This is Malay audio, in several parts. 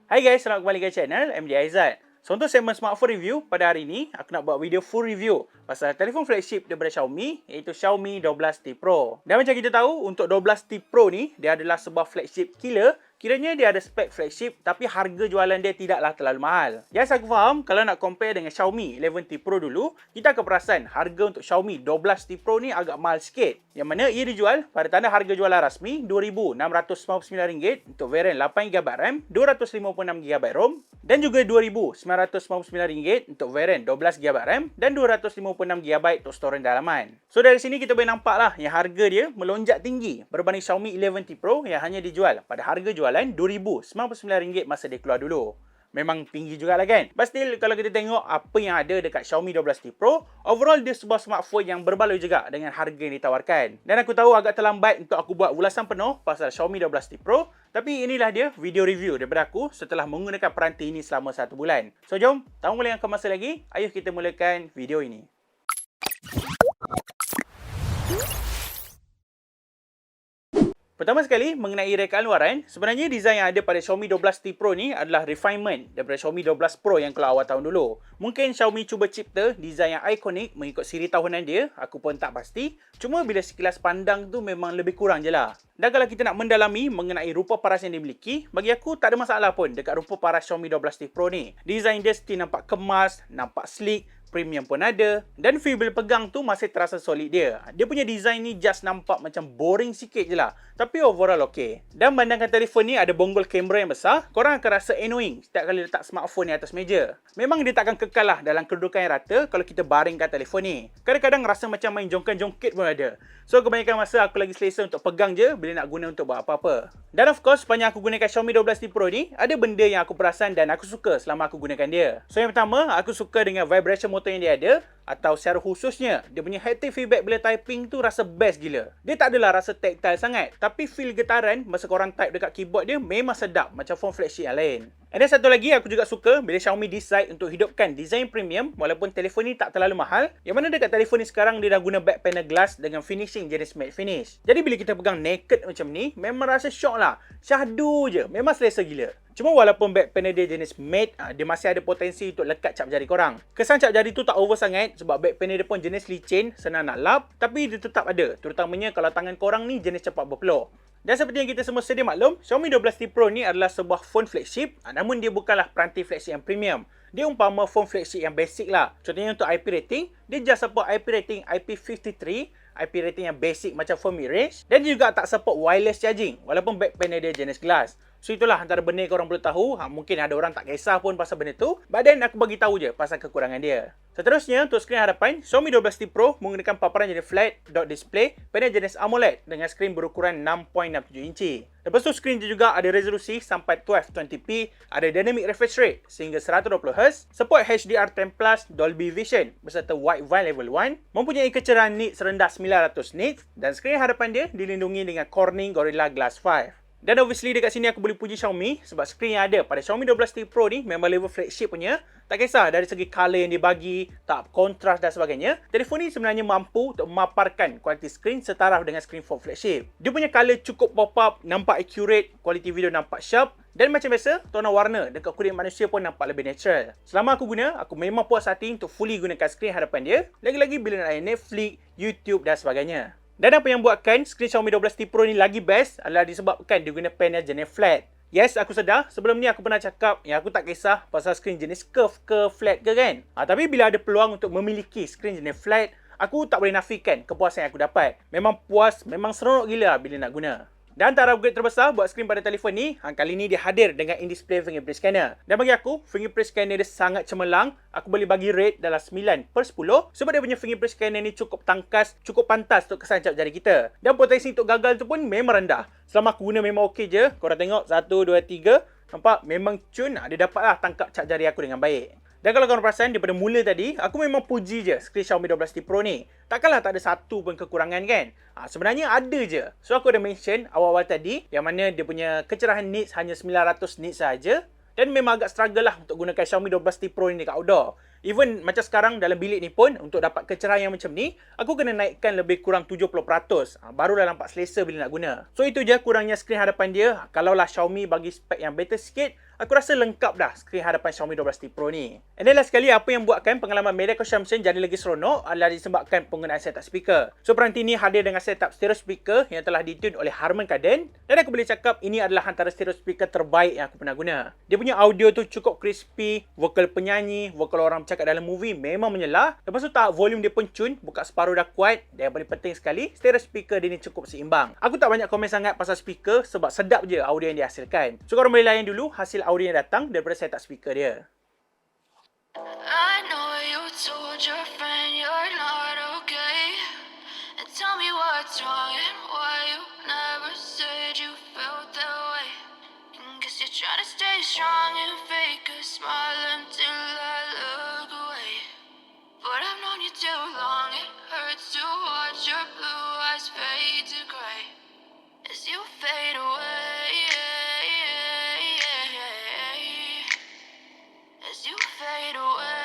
Hai guys, selamat kembali ke channel MD Aizat. So untuk segmen smartphone review pada hari ini, aku nak buat video full review pasal telefon flagship daripada Xiaomi, iaitu Xiaomi 12T Pro. Dan macam kita tahu, untuk 12T Pro ni, dia adalah sebuah flagship killer. Kiranya dia ada spek flagship tapi harga jualan dia tidaklah terlalu mahal. Yes, aku faham kalau nak compare dengan Xiaomi 11T Pro dulu, kita akan perasan harga untuk Xiaomi 12T Pro ni agak mahal sikit. Yang mana ia dijual pada tanda harga jualan rasmi RM2,699 untuk varian 8GB RAM, 256GB ROM dan juga RM2,999 untuk varian 12GB RAM dan 256GB untuk storage dalaman. So dari sini kita boleh nampak lah yang harga dia melonjak tinggi berbanding Xiaomi 11T Pro yang hanya dijual pada harga jualan RM2,099 masa dia keluar dulu. Memang tinggi jugalah kan. But still, kalau kita tengok apa yang ada dekat Xiaomi 12T Pro, overall dia sebuah smartphone yang berbaloi juga dengan harga yang ditawarkan. Dan aku tahu agak terlambat untuk aku buat ulasan penuh pasal Xiaomi 12T Pro, tapi inilah dia video review daripada aku setelah menggunakan peranti ini selama 1 bulan. So jom, tanpa melengahkan masa lagi, ayuh kita mulakan video ini. Pertama sekali, mengenai rekaan luaran, sebenarnya desain yang ada pada Xiaomi 12T Pro ni adalah refinement daripada Xiaomi 12 Pro yang keluar awal tahun dulu. Mungkin Xiaomi cuba cipta desain yang ikonik mengikut siri tahunan dia, aku pun tak pasti. Cuma bila sekilas pandang tu memang lebih kurang je lah. Dan kalau kita nak mendalami mengenai rupa paras yang dimiliki, bagi aku tak ada masalah pun dekat rupa paras Xiaomi 12T Pro ni. Desain dia still nampak kemas, nampak sleek, premium pun ada. Dan feel bila pegang tu masih terasa solid dia. Dia punya design ni just nampak macam boring sikit je lah. Tapi overall okey. Dan bandangkan telefon ni ada bonggol kamera yang besar, korang akan rasa annoying setiap kali letak smartphone ni atas meja. Memang dia takkan kekal lah dalam kedudukan yang rata kalau kita baringkan telefon ni. Kadang-kadang rasa macam main jongkan-jongkit pun ada. So kebanyakan masa aku lagi selesa untuk pegang je bila nak guna untuk buat apa-apa. Dan of course, sepanjang aku gunakan Xiaomi 12T Pro ni, ada benda yang aku perasan dan aku suka selama aku gunakan dia. So yang pertama, aku suka dengan vibration motor yang dia ada, atau secara khususnya dia punya haptic feedback bila typing tu rasa best gila. Dia tak adalah rasa tactile sangat, tapi feel getaran masa korang type dekat keyboard dia memang sedap macam phone flagship yang lain. And then satu lagi aku juga suka bila Xiaomi decide untuk hidupkan design premium walaupun telefon ni tak terlalu mahal, yang mana dekat telefon ni sekarang dia dah guna back panel glass dengan finishing jenis matte finish. Jadi bila kita pegang naked macam ni, memang rasa shock lah. Syahdu je, memang selesa gila. Cuma walaupun back panel dia jenis matte, dia masih ada potensi untuk lekat cap jari korang. Kesan cap jari tu tak over sangat sebab back panel dia pun jenis licin, senang nak lap, tapi dia tetap ada, terutamanya kalau tangan korang ni jenis cepat berpeluh. Dan seperti yang kita semua sedia maklum, Xiaomi 12T Pro ni adalah sebuah phone flagship, namun dia bukanlah peranti flagship yang premium. Dia umpama phone flagship yang basic lah. Contohnya untuk IP rating, dia just support IP rating IP53, IP rating yang basic macam phone mid-range, dan dia juga tak support wireless charging walaupun back panel dia jenis glass. So itulah antara benda yang korang perlu tahu. Mungkin ada orang tak kisah pun pasal benda tu, but then aku bagi tahu je pasal kekurangan dia. Seterusnya, untuk skrin hadapan, Xiaomi 12T Pro menggunakan paparan jenis flat dot display, panel jenis AMOLED dengan skrin berukuran 6.67 inci. Lepas tu skrin dia juga ada resolusi sampai 1220p, ada dynamic refresh rate sehingga 120Hz, support HDR10+, Dolby Vision beserta Widevine level 1, mempunyai kecerahan nits rendah 900 nits dan skrin hadapan dia dilindungi dengan Corning Gorilla Glass 5. Dan obviously dekat sini aku boleh puji Xiaomi sebab skrin yang ada pada Xiaomi 12T Pro ni memang level flagship punya. Tak kisah dari segi color yang dia bagi, tak kontras dan sebagainya. Telefon ni sebenarnya mampu untuk memaparkan kualiti skrin setaraf dengan skrin phone flagship. Dia punya color cukup pop up, nampak accurate, kualiti video nampak sharp. Dan macam biasa, tona warna dekat kulit manusia pun nampak lebih natural. Selama aku guna, aku memang puas hati untuk fully gunakan skrin hadapan dia. Lagi-lagi bila nak layan Netflix, YouTube dan sebagainya. Dan apa yang buatkan skrin Xiaomi 12T Pro ni lagi best adalah disebabkan dia guna panel jenis flat. Yes, aku sedar sebelum ni aku pernah cakap yang aku tak kisah pasal skrin jenis curve ke flat ke kan. Tapi bila ada peluang untuk memiliki skrin jenis flat, aku tak boleh nafikan kepuasan yang aku dapat. Memang puas, memang seronok gila bila nak guna. Dan antara upgrade terbesar buat skrin pada telefon ni, kali ni dia hadir dengan in-display fingerprint scanner. Dan bagi aku, fingerprint scanner dia sangat cemerlang. Aku boleh bagi rate dalam 9/10 sebab dia punya fingerprint scanner ni cukup tangkas, cukup pantas untuk kesan cap jari kita. Dan potensi untuk gagal tu pun memang rendah. Selama aku guna memang okey je. Korang tengok, 1, 2, 3. Nampak? Memang cun. Dia dapatlah tangkap cap jari aku dengan baik. Dan kalau korang perasan daripada mula tadi, aku memang puji je skrin Xiaomi 12T Pro ni. Takkanlah tak ada satu pun kekurangan kan? Sebenarnya ada je. So aku ada mention awal-awal tadi yang mana dia punya kecerahan nits hanya 900 nits saja. Dan memang agak struggle lah untuk gunakan Xiaomi 12T Pro ni dekat outdoor. Even macam sekarang dalam bilik ni pun, untuk dapat kecerahan yang macam ni, aku kena naikkan lebih kurang 70%. Barulah nampak selesa bila nak guna. So itu je kurangnya skrin hadapan dia. Kalaulah Xiaomi bagi spek yang better sikit, aku rasa lengkap dah skrin hadapan Xiaomi 12T Pro ni. And then last sekali, apa yang buatkan pengalaman media consumption jadi lagi seronok adalah disebabkan penggunaan setup speaker. So peranti ni hadir dengan setup stereo speaker yang telah ditune oleh Harman Kardon, dan aku boleh cakap ini adalah antara stereo speaker terbaik yang aku pernah guna. Dia punya audio tu cukup crispy, vokal penyanyi, vokal orang bercakap dalam movie memang menyelah. Lepas tu tahap volume dia pun cun, buka separuh dah kuat, dan yang paling penting sekali, stereo speaker dia ni cukup seimbang. Aku tak banyak komen sangat pasal speaker sebab sedap je audio yang dihasilkan. So korang boleh layan dulu hasil audio yang datang daripada setup speaker dia. I know you told your friend you're not okay, and tell me what's wrong and why you never said you felt that way. Guess you're trying to stay strong and fake a smile until I look away. But I've known you too long, it hurts to watch your blue eyes fade to gray as you fade away. As you fade away.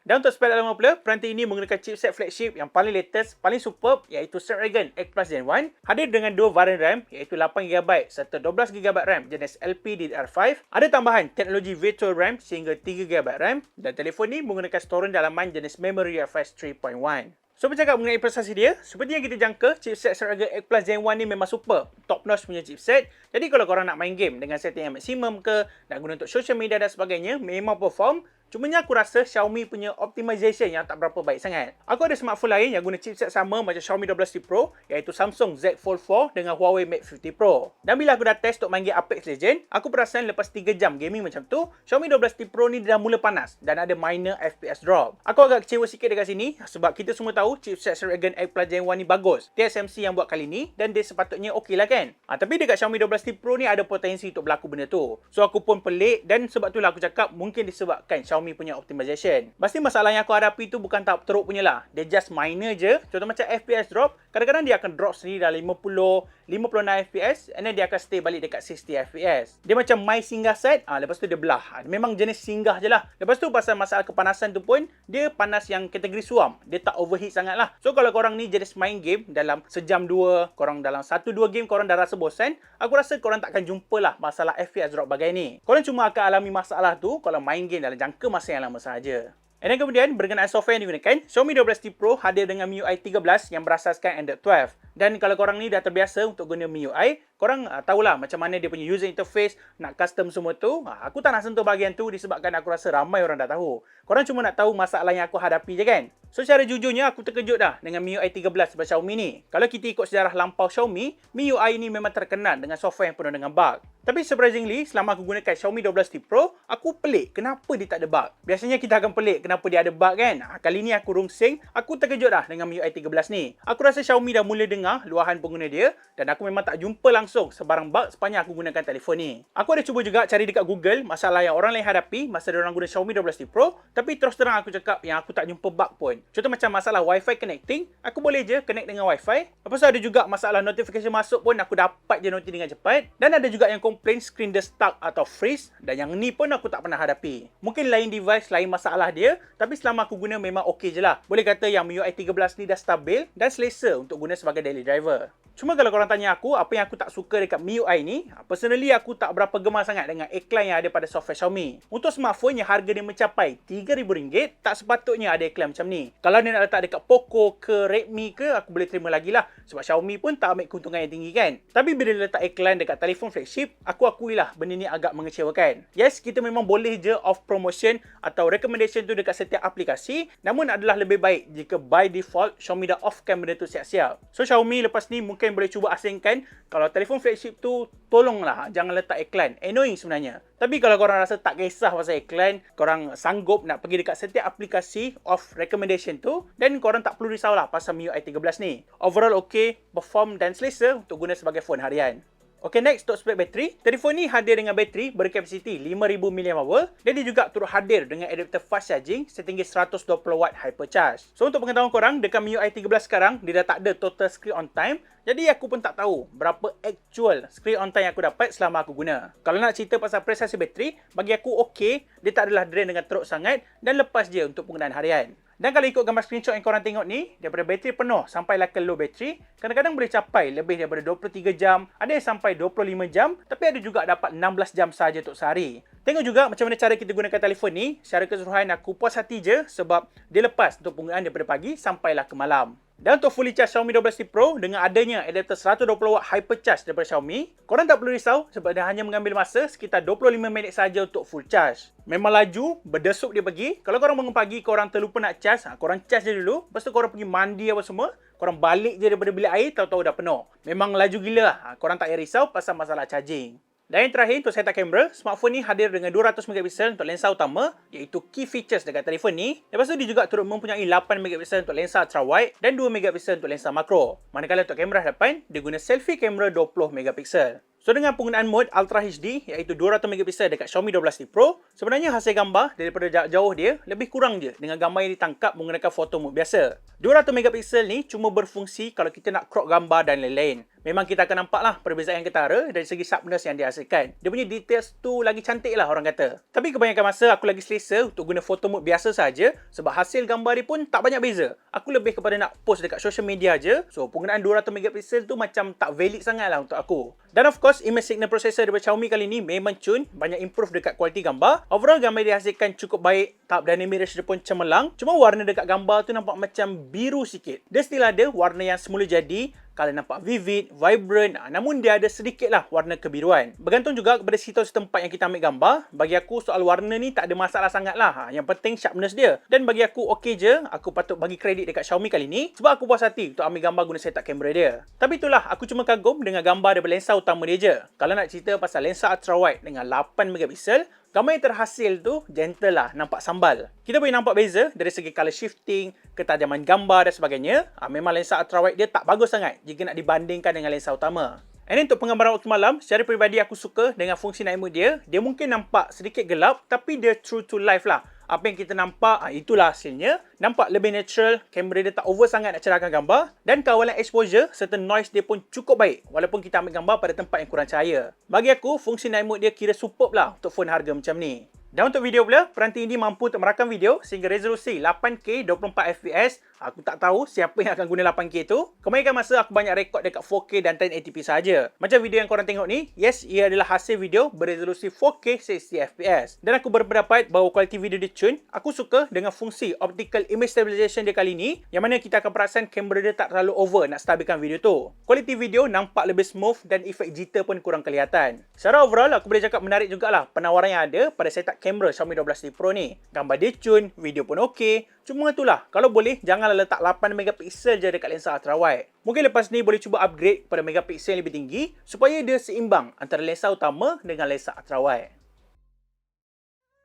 Dan untuk spek dalam pula, peranti ini menggunakan chipset flagship yang paling latest, paling superb, iaitu Snapdragon 8 Plus Gen 1. Hadir dengan dua varian RAM, iaitu 8GB serta 12GB RAM jenis LPDDR5. Ada tambahan teknologi virtual RAM sehingga 3GB RAM, dan telefon ni menggunakan storan dalaman jenis Memory Refresh 3.1. So bercakap mengenai prestasi dia, seperti yang kita jangka, chipset Snapdragon 8 Plus Gen 1 ni memang super, top notch punya chipset. Jadi kalau korang nak main game dengan setting yang maksimum ke, nak guna untuk social media dan sebagainya, memang perform. Cumanya aku rasa Xiaomi punya optimization yang tak berapa baik sangat. Aku ada smartphone lain yang guna chipset sama macam Xiaomi 12T Pro, iaitu Samsung Z Fold 4 dengan Huawei Mate 50 Pro. Dan bila aku dah test untuk main game Apex Legends, aku perasan lepas 3 jam gaming macam tu, Xiaomi 12T Pro ni dah mula panas dan ada minor FPS drop. Aku agak kecewa sikit dekat sini sebab kita semua tahu chipset Snapdragon 8 Plus Gen 1 ni bagus. TSMC yang buat kali ni dan dia sepatutnya okey lah kan. Tapi dekat Xiaomi 12T Pro ni ada potensi untuk berlaku benda tu. So aku pun pelik dan sebab itulah aku cakap mungkin disebabkan Xiaomi punya optimization. Pasti masalah yang aku hadapi tu bukan tahap teruk punya lah. Dia just minor je. Contoh macam FPS drop, kadang-kadang dia akan drop sendiri dah 50, 56 FPS and then dia akan stay balik dekat 60 FPS. Dia macam my singgah set, lepas tu dia belah. Memang jenis singgah je lah. Lepas tu pasal masalah kepanasan tu pun, dia panas yang kategori suam. Dia tak overheat sangat lah. So kalau korang ni jenis main game dalam sejam dua, korang dalam 1-2 game korang dah rasa bosan, aku rasa korang takkan jumpa lah masalah FPS drop bagai ni. Korang cuma akan alami masalah tu kalau main game dalam jangka masa yang lama sahaja. Dan kemudian berkenaan software yang digunakan, Xiaomi 12T Pro hadir dengan MIUI 13 yang berasaskan Android 12. Dan kalau korang ni dah terbiasa untuk guna MIUI, korang tahulah macam mana dia punya user interface, nak custom semua tu. Aku tak nak sentuh bahagian tu disebabkan aku rasa ramai orang dah tahu. Korang cuma nak tahu masalah yang aku hadapi je kan. So secara jujurnya aku terkejut dah dengan MIUI 13 daripada Xiaomi ni. Kalau kita ikut sejarah lampau Xiaomi, MIUI ni memang terkenal dengan software yang penuh dengan bug. Tapi surprisingly, selama aku gunakan Xiaomi 12T Pro, aku pelik kenapa dia tak ada bug. Biasanya kita akan pelik kenapa dia ada bug kan. Kali ni aku rungsing, aku terkejut dah dengan MIUI 13 ni. Aku rasa Xiaomi dah mula dengar luahan pengguna dia dan aku memang tak jumpa langsung sebarang bug sepanjang aku gunakan telefon ni. Aku ada cuba juga cari dekat Google masalah yang orang lain hadapi masa diorang guna Xiaomi 12T Pro, tapi terus terang aku cakap yang aku tak jumpa bug pun. Contoh macam masalah Wi-Fi connecting, aku boleh je connect dengan Wi-Fi. Lepas tu ada juga masalah notification masuk pun aku dapat je noti dengan cepat. Dan ada juga yang komplain screen dia stuck atau freeze, dan yang ni pun aku tak pernah hadapi. Mungkin lain device, lain masalah dia, tapi selama aku guna memang okey je lah. Boleh kata yang MIUI 13 ni dah stabil dan selesa untuk guna sebagai daily driver. Cuma kalau korang tanya aku, apa yang aku tak suka dekat MIUI ni, personally aku tak berapa gemar sangat dengan iklan yang ada pada software Xiaomi. Untuk smartphone yang harga dia mencapai RM3,000, tak sepatutnya ada iklan macam ni. Kalau dia nak letak dekat Poco ke Redmi ke, aku boleh terima lagi lah. Sebab Xiaomi pun tak ambil keuntungan yang tinggi kan. Tapi bila dia letak iklan dekat telefon flagship, aku akuilah benda ni agak mengecewakan. Yes, kita memang boleh je off promotion atau recommendation tu dekat setiap aplikasi, namun adalah lebih baik jika by default Xiaomi dah offkan benda tu siap-siap. So Xiaomi lepas ni mungkin boleh cuba asingkan, kalau telefon flagship tu tolonglah jangan letak iklan. Annoying sebenarnya. Tapi kalau korang rasa tak kisah pasal iklan, korang sanggup nak pergi dekat setiap aplikasi off recommendation tu, dan korang tak perlu risaulah pasal MIUI 13 ni. Overall okay, perform dan selesa untuk guna sebagai phone harian. Okay, next untuk spek bateri. Telefon ni hadir dengan bateri berkapasiti 5000 mAh dan dia juga turut hadir dengan adapter fast charging setinggi 120W hypercharge. So untuk pengetahuan korang, dekat MIUI 13 sekarang dia dah tak ada total screen on time. Jadi aku pun tak tahu berapa actual screen on time yang aku dapat selama aku guna. Kalau nak cerita pasal prestasi bateri, bagi aku okey, dia tak adalah drain dengan teruk sangat dan lepas je untuk penggunaan harian. Dan kalau ikut gambar screenshot yang korang tengok ni, daripada bateri penuh sampailah ke low bateri, kadang-kadang boleh capai lebih daripada 23 jam, ada yang sampai 25 jam, tapi ada juga dapat 16 jam saja untuk sehari. Tengok juga macam mana cara kita gunakan telefon ni. Secara keseluruhan aku puas hati je sebab dia lepas untuk penggunaan daripada pagi sampailah ke malam. Dan untuk fully charge Xiaomi 12T Pro dengan adanya adapter 120W hypercharge daripada Xiaomi, korang tak perlu risau sebab dia hanya mengambil masa sekitar 25 minit saja untuk full charge. Memang laju, berdesuk dia pergi. Kalau korang bangun pagi, korang terlupa nak charge, korang charge dia dulu. Lepas tu korang pergi mandi apa semua, korang balik je daripada bilik air, tahu-tahu dah penuh. Memang laju gila lah. Korang tak payah risau pasal masalah charging. Dan yang terakhir untuk setup kamera, smartphone ni hadir dengan 200 megapiksel untuk lensa utama, iaitu key features dekat telefon ni. Lepas tu dia juga turut mempunyai 8 megapiksel untuk lensa ultra wide dan 2 megapiksel untuk lensa makro. Manakala untuk kamera hadapan, dia guna selfie kamera 20 megapiksel. So dengan penggunaan mode Ultra HD iaitu 200 megapiksel dekat Xiaomi 12T Pro, sebenarnya hasil gambar daripada jarak jauh dia lebih kurang je dengan gambar yang ditangkap menggunakan photo mode biasa. 200 megapiksel ni cuma berfungsi kalau kita nak crop gambar dan lain-lain. Memang kita akan nampak lah perbezaan yang ketara dari segi sharpness yang dihasilkan. Dia punya details tu lagi cantik lah orang kata. Tapi kebanyakan masa aku lagi selesa untuk guna photo mode biasa saja sebab hasil gambar dia pun tak banyak beza. Aku lebih kepada nak post dekat social media je. So penggunaan 200 megapiksel tu macam tak valid sangat lah untuk aku. Dan of course, image signal processor daripada Xiaomi kali ni memang cun, banyak improve dekat kualiti gambar. Overall, gambar dihasilkan cukup baik, tahap dynamic range dia pun cemerlang. Cuma warna dekat gambar tu nampak macam biru sikit. Dia still ada warna yang semula jadi, kalau nampak vivid, vibrant, namun dia ada sedikit lah warna kebiruan. Bergantung juga kepada situasi tempat yang kita ambil gambar. Bagi aku soal warna ni tak ada masalah sangat lah. Yang penting sharpness dia. Dan bagi aku okey je, aku patut bagi kredit dekat Xiaomi kali ni sebab aku puas hati untuk ambil gambar guna setup kamera dia. Tapi itulah, aku cuma kagum dengan gambar daripada lensa utama dia je. Kalau nak cerita pasal lensa ultra wide dengan 8 megapiksel, gambar yang terhasil tu gentle lah, nampak sambal. Kita boleh nampak beza dari segi color shifting, ketajaman gambar dan sebagainya. Memang lensa ultra wide dia tak bagus sangat jika nak dibandingkan dengan lensa utama. And untuk penggambaran waktu malam, secara peribadi aku suka dengan fungsi night mode dia. Dia mungkin nampak sedikit gelap tapi dia true to life lah. Apa yang kita nampak, itulah hasilnya. Nampak lebih natural, kamera dia tak over sangat nak cerahkan gambar. Dan kawalan exposure serta noise dia pun cukup baik walaupun kita ambil gambar pada tempat yang kurang cahaya. Bagi aku, fungsi night mode dia kira superb lah untuk phone harga macam ni. Dan untuk video pula, peranti ini mampu untuk merakam video sehingga resolusi 8K 24fps. Aku tak tahu siapa yang akan guna 8K tu. Kebanyakan masa aku banyak rekod dekat 4K dan 1080p saja. Macam video yang korang tengok ni, yes, ia adalah hasil video beresolusi 4K 60fps. Dan aku berpendapat bahawa kualiti video dia cun. Aku suka dengan fungsi optical image stabilization dia kali ni, yang mana kita akan perasan kamera dia tak terlalu over nak stabilkan video tu. Kualiti video nampak lebih smooth dan efek jitter pun kurang kelihatan. Secara overall, aku boleh cakap menarik jugalah penawaran yang ada pada setup kamera Xiaomi 12T Pro ni. Gambar dia cun, video pun okey. Cuma itulah, kalau boleh janganlah letak 8 megapiksel je dekat lensa ultra wide. Mungkin lepas ni boleh cuba upgrade pada megapiksel yang lebih tinggi supaya dia seimbang antara lensa utama dengan lensa ultra wide.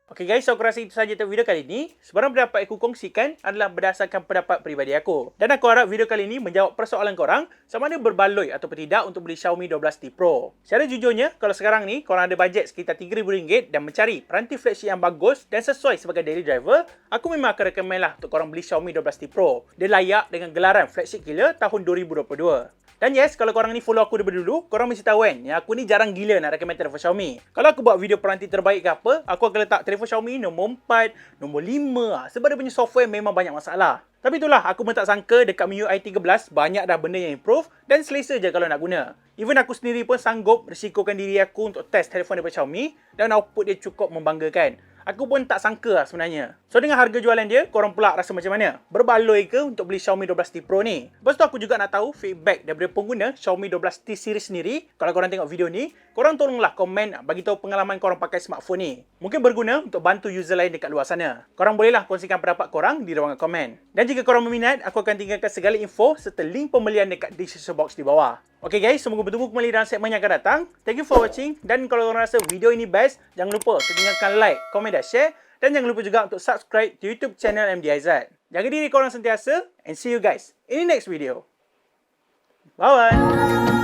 Okay guys, so aku rasa itu sahaja untuk video kali ni. Sebarang pendapat yang aku kongsikan adalah berdasarkan pendapat peribadi aku. Dan aku harap video kali ni menjawab persoalan korang sama ada berbaloi ataupun tidak untuk beli Xiaomi 12T Pro. Secara jujurnya, kalau sekarang ni korang ada bajet sekitar RM3,000 dan mencari peranti flagship yang bagus dan sesuai sebagai daily driver, aku memang akan recommend lah untuk korang beli Xiaomi 12T Pro. Dia layak dengan gelaran flagship gila tahun 2022. Dan yes, kalau korang ni follow aku daripada dulu, korang mesti tahu kan, yang aku ni jarang gila nak recommend telefon Xiaomi. Kalau aku buat video peranti terbaik ke apa, aku akan letak telefon Xiaomi nombor 4, nombor 5 sebab dia punya software memang banyak masalah. Tapi itulah, aku pun tak sangka dekat MIUI 13 banyak dah benda yang improve dan selesa je kalau nak guna. Even aku sendiri pun sanggup risikokan diri aku untuk test telefon daripada Xiaomi dan output dia cukup membanggakan. Aku pun tak sangka lah sebenarnya. So dengan harga jualan dia, korang pula rasa macam mana? Berbaloi ke untuk beli Xiaomi 12T Pro ni? Lepas tu aku juga nak tahu feedback daripada pengguna Xiaomi 12T series sendiri. Kalau korang tengok video ni, korang tolonglah komen bagi tahu pengalaman korang pakai smartphone ni. Mungkin berguna untuk bantu user lain dekat luar sana. Korang bolehlah kongsikan pendapat korang di ruangan komen. Dan jika korang berminat, aku akan tinggalkan segala info serta link pembelian dekat description box di bawah. Okay guys, semoga bertemu kembali dalam segmen yang akan datang. Thank you for watching. Dan kalau korang rasa video ini best, jangan lupa untuk tinggalkan like, komen dan share. Dan jangan lupa juga untuk subscribe di YouTube channel MDIZ. Jaga diri korang sentiasa and see you guys in the next video. Bye-bye.